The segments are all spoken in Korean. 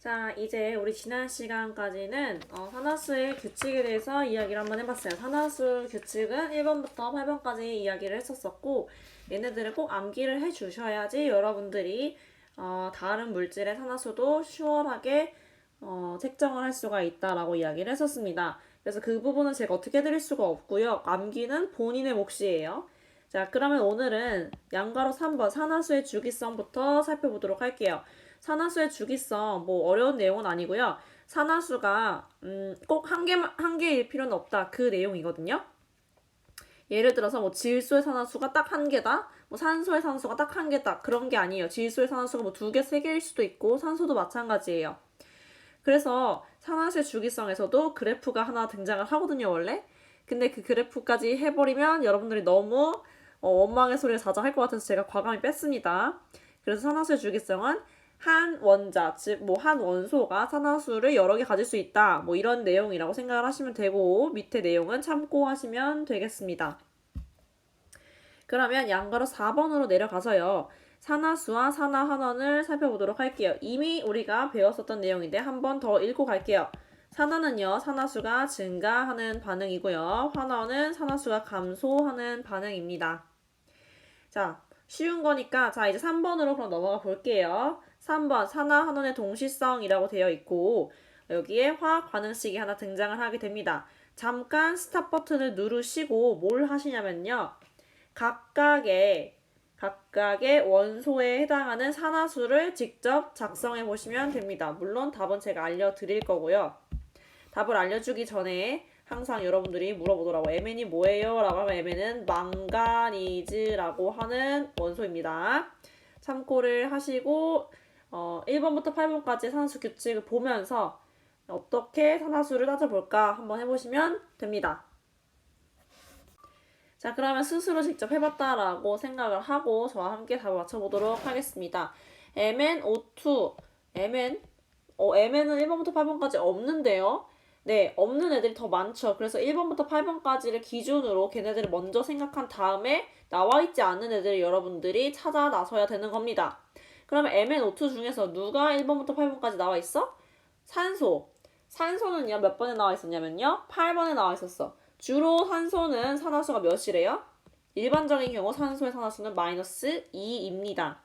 자, 이제 우리 지난 시간까지는 산화수의 규칙에 대해서 이야기를 한번 해봤어요. 산화수 규칙은 1번부터 8번까지 이야기를 했었었고, 얘네들을 꼭 암기를 해주셔야지 여러분들이 다른 물질의 산화수도 수월하게 책정을 할 수가 있다라고 이야기를 했었습니다. 그래서 그 부분은 제가 어떻게 해드릴 수가 없고요. 암기는 본인의 몫이에요. 자, 그러면 오늘은 양가로 3번 산화수의 주기성부터 살펴보도록 할게요. 산화수의 주기성 뭐 어려운 내용은 아니고요. 산화수가 꼭 한 개일 필요는 없다. 그 내용이거든요. 예를 들어서 뭐 질소의 산화수가 딱 한 개다. 뭐 산소의 산화수가 딱 한 개다. 그런 게 아니에요. 질소의 산화수가 뭐 두 개, 세 개일 수도 있고 산소도 마찬가지예요. 그래서 산화수의 주기성에서도 그래프가 하나 등장을 하거든요, 원래. 근데 그 그래프까지 해버리면 여러분들이 너무 원망의 소리를 자자할 것 같아서 제가 과감히 뺐습니다. 그래서 산화수의 주기성은 한 원자, 즉 뭐 한 원소가 산화수를 여러 개 가질 수 있다. 뭐 이런 내용이라고 생각을 하시면 되고 밑에 내용은 참고하시면 되겠습니다. 그러면 양가로 4번으로 내려가서요. 산화수와 산화환원을 살펴보도록 할게요. 이미 우리가 배웠었던 내용인데 한 번 더 읽고 갈게요. 산화는요, 산화수가 증가하는 반응이고요. 환원은 산화수가 감소하는 반응입니다. 자, 쉬운 거니까 자 이제 3번으로 그럼 넘어가 볼게요. 3번 산화환원의 동시성이라고 되어 있고 여기에 화학 반응식이 하나 등장을 하게 됩니다. 잠깐 스탑 버튼을 누르시고 뭘 하시냐면요. 각각의 원소에 해당하는 산화수를 직접 작성해 보시면 됩니다. 물론 답은 제가 알려드릴 거고요. 답을 알려주기 전에 항상 여러분들이 물어보더라고. Mn이 뭐예요? 라고 하면 Mn은 망가니즈라고 하는 원소입니다. 참고를 하시고 1번부터 8번까지 산화수 규칙을 보면서 어떻게 산화수를 따져볼까 한번 해보시면 됩니다. 자, 그러면 스스로 직접 해봤다라고 생각을 하고 저와 함께 답을 맞춰보도록 하겠습니다. MnO2, Mn은 1번부터 8번까지 없는데요. 네, 없는 애들이 더 많죠. 그래서 1번부터 8번까지를 기준으로 걔네들을 먼저 생각한 다음에 나와 있지 않는 애들을 여러분들이 찾아 나서야 되는 겁니다. 그러면 MnO2 중에서 누가 1번부터 8번까지 나와 있어? 산소. 산소는요, 몇 번에 나와 있었냐면요. 8번에 나와 있었어. 주로 산소는 산화수가 몇이래요? 일반적인 경우 산소의 산화수는 마이너스 2입니다.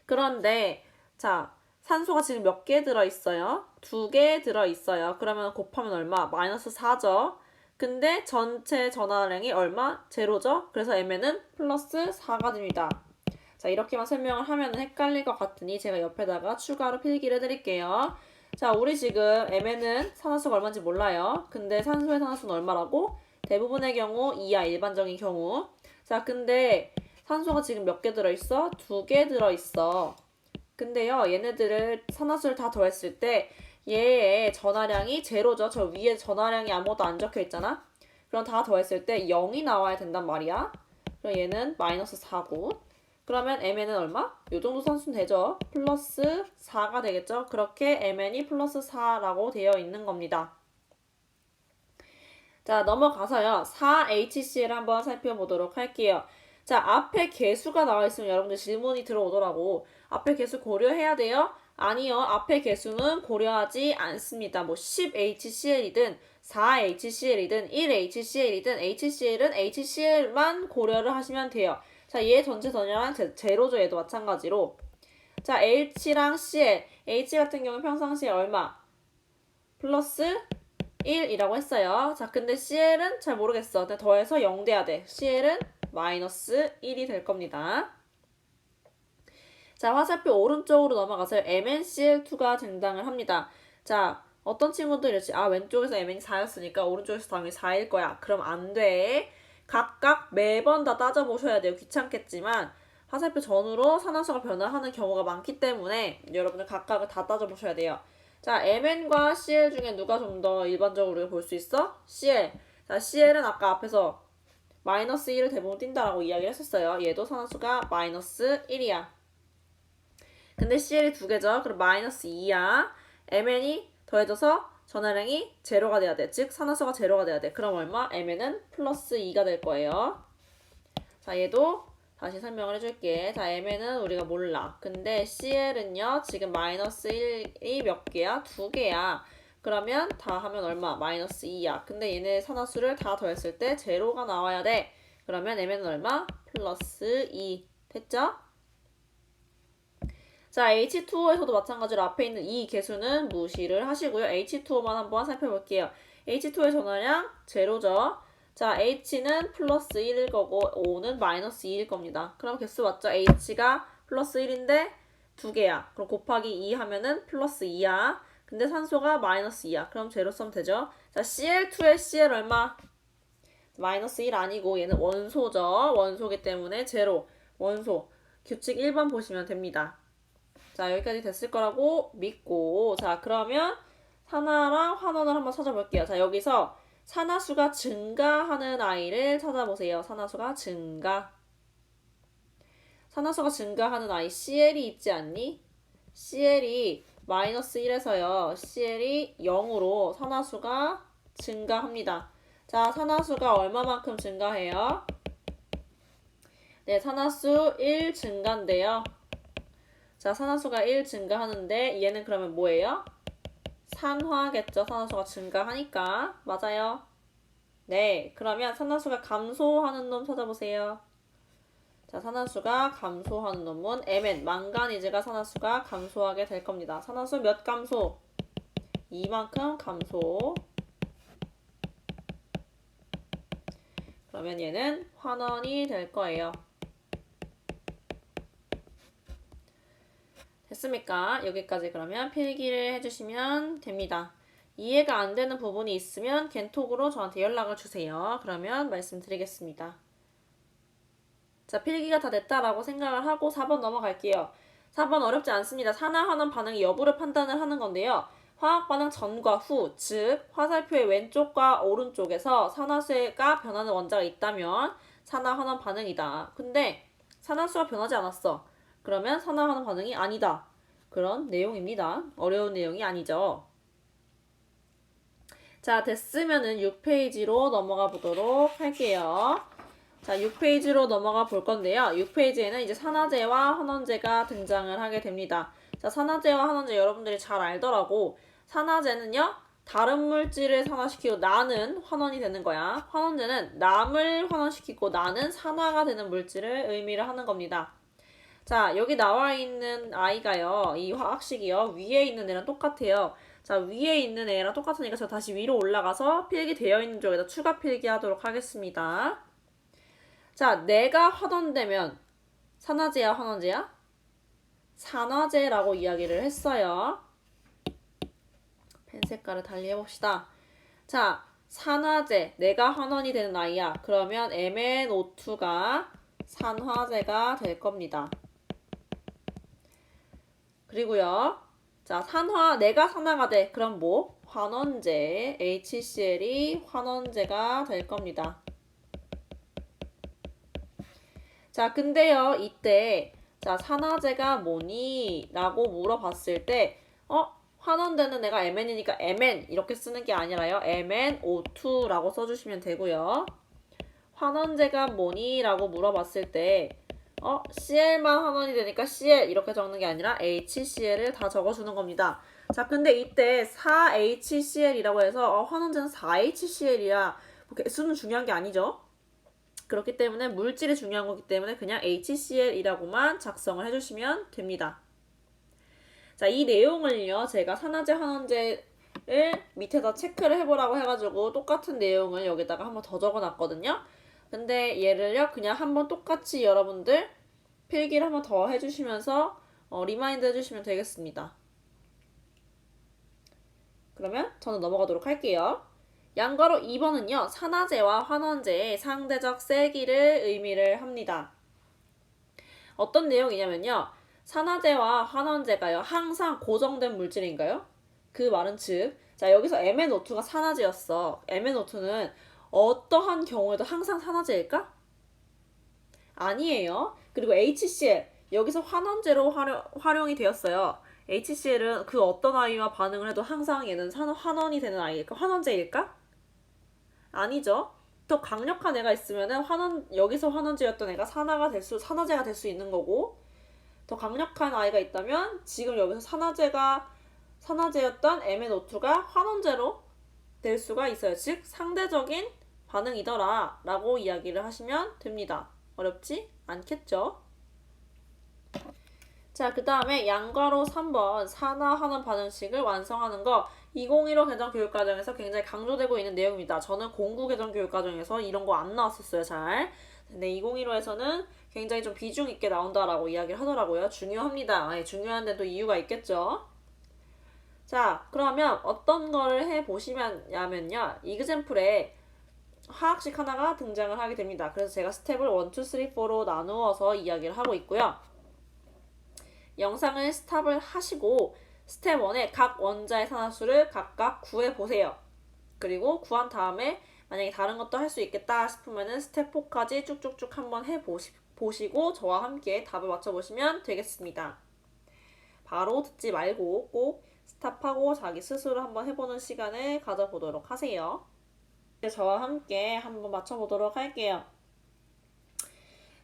그런데 자, 산소가 지금 몇 개 들어있어요? 2개 들어있어요. 그러면 곱하면 얼마? 마이너스 4죠. 근데 전체 전하량이 얼마? 제로죠. 그래서 Mn은 플러스 4가 됩니다. 자, 이렇게만 설명을 하면 헷갈릴 것 같으니 제가 옆에다가 추가로 필기를 해드릴게요. 자, 우리 지금 Mn은 산화수가 얼마인지 몰라요. 근데 산소의 산화수는 얼마라고? 대부분의 경우 2야, 일반적인 경우. 자, 근데 산소가 지금 몇 개 들어있어? 2개 들어있어. 근데요, 얘네들을 산화수를 다 더했을 때 얘의 전하량이 제로죠. 저 위에 전하량이 아무것도 안 적혀 있잖아. 그럼 다 더했을 때 0이 나와야 된단 말이야. 그럼 얘는 마이너스 4고. 그러면 Mn은 얼마? 요 정도 산수는 되죠. 플러스 4가 되겠죠. 그렇게 Mn이 플러스 4라고 되어 있는 겁니다. 자, 넘어가서요. 4HCl 한번 살펴보도록 할게요. 자, 앞에 개수가 나와 있으면 여러분들 질문이 들어오더라고. 앞에 개수 고려해야 돼요? 아니요. 앞에 개수는 고려하지 않습니다. 뭐 10HCl이든 4HCl이든 1HCl이든 HCl은 HCl만 고려를 하시면 돼요. 자, 얘 전체 전하량 제로죠. 얘도 마찬가지로. 자, H랑 Cl. H 같은 경우 평상시에 얼마? 플러스 1이라고 했어요. 자, 근데 CL은 잘 모르겠어. 근데 더해서 0 돼야 돼. CL은 마이너스 1이 될 겁니다. 자, 화살표 오른쪽으로 넘어가서 MnCl2가 등장을 합니다. 자, 어떤 친구들 이랬지? 아, 왼쪽에서 Mn이 4였으니까 오른쪽에서 당연히 4일 거야. 그럼 안 돼. 각각 매번 다 따져보셔야 돼요. 귀찮겠지만 화살표 전후로 산화수가 변화하는 경우가 많기 때문에 여러분들 각각을 다 따져보셔야 돼요. 자, Mn과 Cl 중에 누가 좀 더 일반적으로 우리가 볼 수 있어? Cl. 자, Cl은 아까 앞에서 마이너스 1을 대부분 띈다라고 이야기를 했었어요. 얘도 산화수가 마이너스 1이야. 근데 Cl이 두 개죠. 그럼 마이너스 2야. Mn이 더해져서 전하량이 제로가 돼야 돼. 즉 산화수가 제로가 돼야 돼. 그럼 얼마? Mn은 플러스 2가 될 거예요. 자, 얘도 다시 설명을 해줄게. 자, Mn은 우리가 몰라. 근데 CL은요, 지금 마이너스 1이 몇 개야? 2개야. 그러면 다 하면 얼마? 마이너스 2야. 근데 얘네 산화수를 다 더했을 때 제로가 나와야 돼. 그러면 Mn은 얼마? 플러스 2. 됐죠? 자, H2O에서도 마찬가지로 앞에 있는 이 개수는 무시를 하시고요. H2O만 한번 살펴볼게요. H2O의 전화량 제로죠. 자, H는 플러스 1일 거고 O는 마이너스 2일 겁니다. 그럼 개수 맞죠? H가 플러스 1인데 2개야. 그럼 곱하기 2 하면은 플러스 2야. 근데 산소가 마이너스 2야. 그럼 제로 쓰면 되죠. 자, Cl2의 Cl 얼마? 마이너스 1 아니고 얘는 원소죠. 원소기 때문에 제로. 원소. 규칙 1번 보시면 됩니다. 자, 여기까지 됐을 거라고 믿고. 자, 그러면 산화랑 환원을 한번 찾아볼게요. 자, 여기서 산화수가 증가하는 아이를 찾아보세요. 산화수가 증가. 산화수가 증가하는 아이 CL이 있지 않니? CL이 마이너스 1에서요. CL이 0으로 산화수가 증가합니다. 자, 산화수가 얼마만큼 증가해요? 네, 산화수 1 증가인데요. 자, 산화수가 1 증가하는데 얘는 그러면 뭐예요? 산화겠죠. 산화수가 증가하니까. 맞아요. 네, 그러면 산화수가 감소하는 놈 찾아보세요. 자, 산화수가 감소하는 놈은 Mn, 망가니즈가 산화수가 감소하게 될 겁니다. 산화수 몇 감소? 이만큼 감소. 그러면 얘는 환원이 될 거예요. 됐습니까? 여기까지 그러면 필기를 해주시면 됩니다. 이해가 안 되는 부분이 있으면 겐톡으로 저한테 연락을 주세요. 그러면 말씀드리겠습니다. 자, 필기가 다 됐다라고 생각을 하고 4번 넘어갈게요. 4번 어렵지 않습니다. 산화환원 반응의 여부를 판단을 하는 건데요. 화학 반응 전과 후, 즉 화살표의 왼쪽과 오른쪽에서 산화수가 변하는 원자가 있다면 산화환원 반응이다. 근데 산화수가 변하지 않았어. 그러면 산화환원 반응이 아니다. 그런 내용입니다. 어려운 내용이 아니죠. 자, 됐으면은 6페이지로 넘어가 보도록 할게요. 자, 6페이지로 넘어가 볼 건데요. 6페이지에는 이제 산화제와 환원제가 등장을 하게 됩니다. 자, 산화제와 환원제 여러분들이 잘 알더라고. 산화제는요, 다른 물질을 산화시키고 나는 환원이 되는 거야. 환원제는 남을 환원시키고 나는 산화가 되는 물질을 의미를 하는 겁니다. 자, 여기 나와 있는 아이가요, 이 화학식이요, 위에 있는 애랑 똑같아요. 자, 위에 있는 애랑 똑같으니까 저 다시 위로 올라가서 필기되어 있는 쪽에다 추가 필기하도록 하겠습니다. 자, 내가 환원되면 산화제야, 환원제야? 산화제라고 이야기를 했어요. 펜 색깔을 달리 해봅시다. 자, 산화제, 내가 환원이 되는 아이야. 그러면 MnO2가 산화제가 될 겁니다. 그리고요, 자, 내가 산화가 돼. 그럼 뭐? 환원제, HCl이 환원제가 될 겁니다. 자, 근데요, 이때, 자, 산화제가 뭐니? 라고 물어봤을 때, 환원되는 애가 Mn이니까 Mn 이렇게 쓰는 게 아니라요, MnO2라고 써주시면 되고요. 환원제가 뭐니? 라고 물어봤을 때, CL만 환원이 되니까 CL 이렇게 적는 게 아니라 HCl을 다 적어주는 겁니다. 자, 근데 이때 4HCl이라고 해서 환원제는 4HCl이야. 개수는 중요한 게 아니죠. 그렇기 때문에 물질이 중요한 거기 때문에 그냥 HCl이라고만 작성을 해주시면 됩니다. 자, 이 내용을요, 제가 산화제, 환원제를 밑에다 체크를 해보라고 해가지고 똑같은 내용을 여기다가 한번 더 적어놨거든요. 근데 얘를요, 그냥 한번 똑같이 여러분들 필기를 한번 더 해주시면서 리마인드 해주시면 되겠습니다. 그러면 저는 넘어가도록 할게요. 양괄호 2번은요, 산화제와 환원제의 상대적 세기를 의미를 합니다. 어떤 내용이냐면요, 산화제와 환원제가요, 항상 고정된 물질인가요? 그 말은 즉, 자, 여기서 MnO2가 산화제였어. MnO2는 어떠한 경우에도 항상 산화제일까? 아니에요. 그리고 HCl, 여기서 환원제로 활용이 되었어요. HCl은 그 어떤 아이와 반응을 해도 항상 얘는 환원이 되는 아이일까? 환원제일까? 아니죠. 더 강력한 애가 있으면은 여기서 환원제였던 애가 산화제가 될 수 있는 거고, 더 강력한 아이가 있다면 지금 여기서 산화제였던 MnO2가 환원제로 될 수가 있어요. 즉 상대적인 반응이더라 라고 이야기를 하시면 됩니다. 어렵지 않겠죠? 자, 그 다음에 양괄호 3번 산화환원 반응식을 완성하는 거 2015 개정교육과정에서 굉장히 강조되고 있는 내용입니다. 저는 공구 개정교육과정에서 이런 거 안 나왔었어요, 잘. 근데 2015에서는 굉장히 좀 비중 있게 나온다라고 이야기를 하더라고요. 중요합니다. 예, 중요한데 또 이유가 있겠죠. 자, 그러면 어떤 거를 해보시면요. 이그젬플에 화학식 하나가 등장을 하게 됩니다. 그래서 제가 스텝을 1, 2, 3, 4로 나누어서 이야기를 하고 있고요. 영상을 스탑을 하시고 스텝 1의 각 원자의 산화수를 각각 구해보세요. 그리고 구한 다음에 만약에 다른 것도 할 수 있겠다 싶으면은 스텝 4까지 쭉쭉쭉 한번 해보시고 저와 함께 답을 맞춰보시면 되겠습니다. 바로 듣지 말고 꼭 스탑하고 자기 스스로 한번 해보는 시간을 가져보도록 하세요. 저와 함께 한번 맞춰보도록 할게요.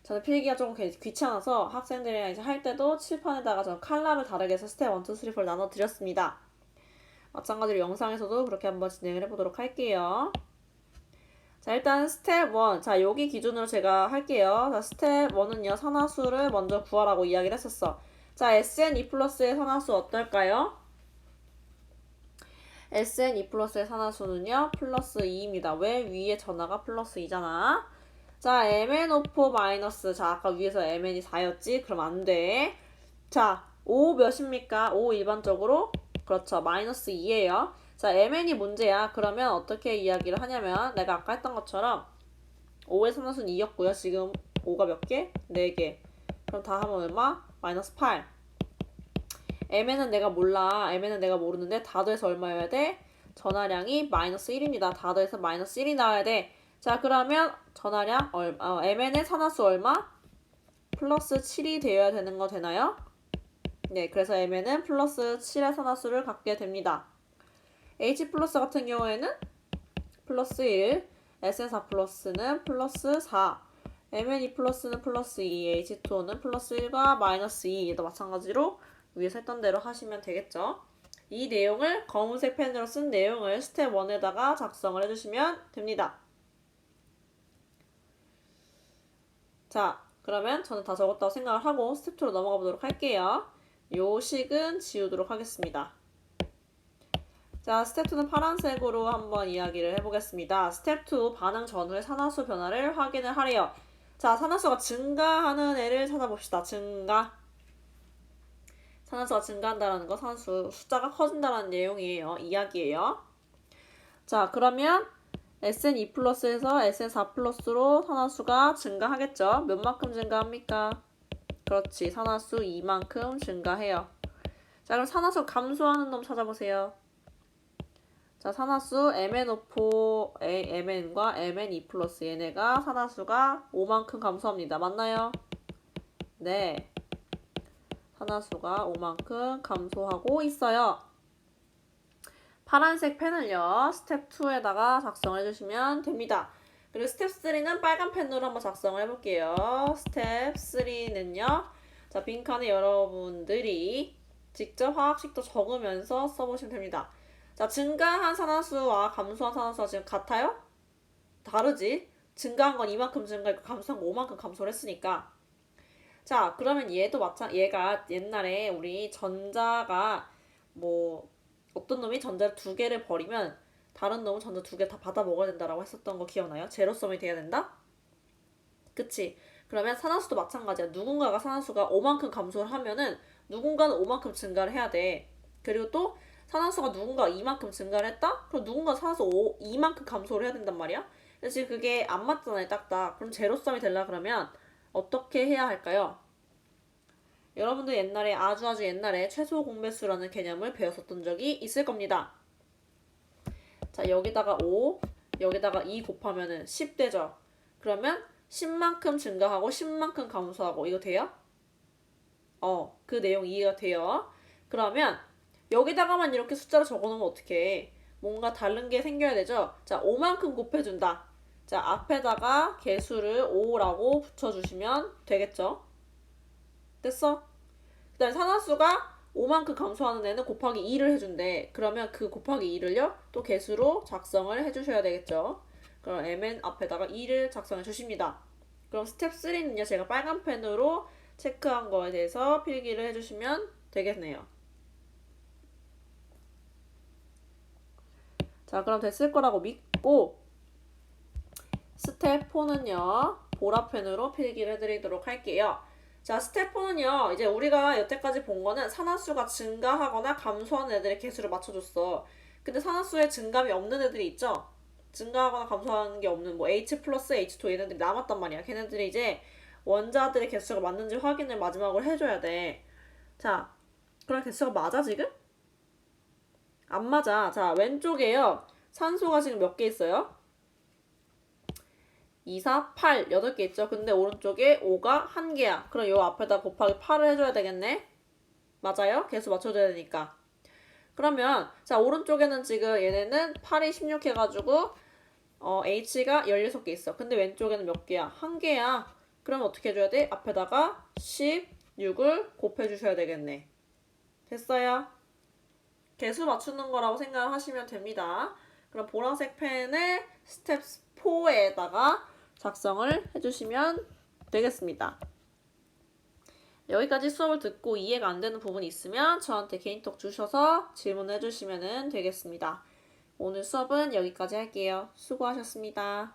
저는 필기가 조금 귀찮아서 학생들이랑 이제 할 때도 칠판에다가 저는 컬러를 다르게 해서 스텝 1, 2, 3, 4를 나눠드렸습니다. 마찬가지로 영상에서도 그렇게 한번 진행을 해보도록 할게요. 자, 일단 스텝 1. 자, 여기 기준으로 제가 할게요. 자, 스텝 1은요, 산화수를 먼저 구하라고 이야기를 했었어. 자, SN2 플러스의 산화수 어떨까요? SN2 플러스의 산화수는요, 플러스 2입니다. 왜? 위에 전화가 플러스 2잖아. 자, MnO4 마이너스. 자, 아까 위에서 Mn이 4였지? 그럼 안 돼. 자, O 몇입니까? O 일반적으로? 그렇죠. 마이너스 2예요. 자, Mn이 문제야. 그러면 어떻게 이야기를 하냐면 내가 아까 했던 것처럼 O의 산화수는 2였고요. 지금 O가 몇 개? 4개. 그럼 다 하면 얼마? 마이너스 8. Mn은 내가 몰라. Mn은 내가 모르는데 다 더해서 얼마여야 돼? 전하량이 마이너스 1입니다. 다 더해서 마이너스 1이 나와야 돼. 자, 그러면 전하량 Mn의 산화수 얼마? 플러스 7이 되어야 되는 거 되나요? 네, 그래서 Mn은 플러스 7의 산화수를 갖게 됩니다. H 플러스 같은 경우에는 플러스 1, SN4 플러스는 플러스 4, MN2 플러스는 플러스 2, H2O는 플러스 1과 마이너스 2도 마찬가지로 위에서 했던 대로 하시면 되겠죠. 이 내용을 검은색 펜으로 쓴 내용을 스텝 1에다가 작성을 해주시면 됩니다. 자, 그러면 저는 다 적었다고 생각을 하고 스텝 2로 넘어가 보도록 할게요. 요 식은 지우도록 하겠습니다. 자, 스텝 2는 파란색으로 한번 이야기를 해보겠습니다. 스텝 2 반응 전후의 산화수 변화를 확인을 하래요. 자, 산화수가 증가하는 애를 찾아봅시다. 산화수가 증가한다는 거, 산화수 숫자가 커진다는 내용이에요. 이야기예요. 자, 그러면 SN2 플러스에서 SN4 플러스로 산화수가 증가하겠죠. 몇 만큼 증가합니까? 그렇지, 산화수 2만큼 증가해요. 자, 그럼 산화수 감소하는 놈 찾아보세요. 자, 산화수 MnO4, Mn과 Mn2 플러스 얘네가 산화수가 5만큼 감소합니다. 맞나요? 네. 산화수가 5만큼 감소하고 있어요. 파란색 펜을요, 스텝 2에다가 작성을 해주시면 됩니다. 그리고 스텝 3는 빨간 펜으로 한번 작성을 해볼게요. 스텝 3는요, 자, 빈칸에 여러분들이 직접 화학식도 적으면서 써보시면 됩니다. 자, 증가한 산화수와 감소한 산화수가 지금 같아요? 다르지? 증가한 건 이만큼 증가했고 감소한 건 5만큼 감소를 했으니까. 자, 그러면 얘가 옛날에 우리 전자가 어떤 놈이 전자를 2개를 버리면 다른 놈은 전자 2개 다 받아 먹어야 된다라고 했었던 거 기억나요? 제로섬이 돼야 된다? 그치? 그러면 산화수도 마찬가지야. 누군가가 산화수가 5만큼 감소를 하면은 누군가는 5만큼 증가를 해야 돼. 그리고 또 산화수가 누군가 2만큼 증가를 했다? 그럼 누군가 산화수 2만큼 감소를 해야 된단 말이야? 근데 지금 그게 안 맞잖아요, 딱딱. 그럼 제로섬이 되려 그러면 어떻게 해야 할까요? 여러분들 옛날에 아주 옛날에 최소 공배수라는 개념을 배웠었던 적이 있을 겁니다. 자, 여기다가 5, 여기다가 2 곱하면은 10 되죠? 그러면 10만큼 증가하고 10만큼 감소하고 이거 돼요? 그 내용 이해가 돼요. 그러면 여기다가만 이렇게 숫자로 적어놓으면 어떡해. 뭔가 다른 게 생겨야 되죠? 자, 5만큼 곱해준다. 자, 앞에다가 개수를 5라고 붙여주시면 되겠죠? 됐어? 그 다음에 산화수가 5만큼 감소하는 애는 곱하기 2를 해준대. 그러면 그 곱하기 2를요, 또 개수로 작성을 해주셔야 되겠죠? 그럼 mn 앞에다가 2를 작성해 주십니다. 그럼 스텝 3는요, 제가 빨간 펜으로 체크한 거에 대해서 필기를 해주시면 되겠네요. 자, 그럼 됐을 거라고 믿고 스텝 4는요, 보라펜으로 필기를 해드리도록 할게요. 자, 스텝 4는요, 이제 우리가 여태까지 본 거는 산화수가 증가하거나 감소하는 애들의 개수를 맞춰줬어. 근데 산화수에 증감이 없는 애들이 있죠? 증가하거나 감소하는 게 없는 뭐 H 플러스 H2 얘네들이 남았단 말이야. 걔네들이 이제 원자들의 개수가 맞는지 확인을 마지막으로 해줘야 돼. 자, 그럼 개수가 맞아, 지금? 안 맞아. 자, 왼쪽에요. 산소가 지금 몇 개 있어요? 2, 4, 8, 8개 있죠? 근데 오른쪽에 5가 1개야. 그럼 요 앞에다 곱하기 8을 해줘야 되겠네? 맞아요? 개수 맞춰줘야 되니까. 그러면 자, 오른쪽에는 지금 얘네는 8이 16 해가지고 H가 16개 있어. 근데 왼쪽에는 몇 개야? 1개야. 그러면 어떻게 해줘야 돼? 앞에다가 16을 곱해주셔야 되겠네. 됐어요? 개수 맞추는 거라고 생각하시면 됩니다. 그럼 보라색 펜을 스텝 4에다가 작성을 해주시면 되겠습니다. 여기까지 수업을 듣고 이해가 안 되는 부분이 있으면 저한테 개인톡 주셔서 질문해 주시면 되겠습니다. 오늘 수업은 여기까지 할게요. 수고하셨습니다.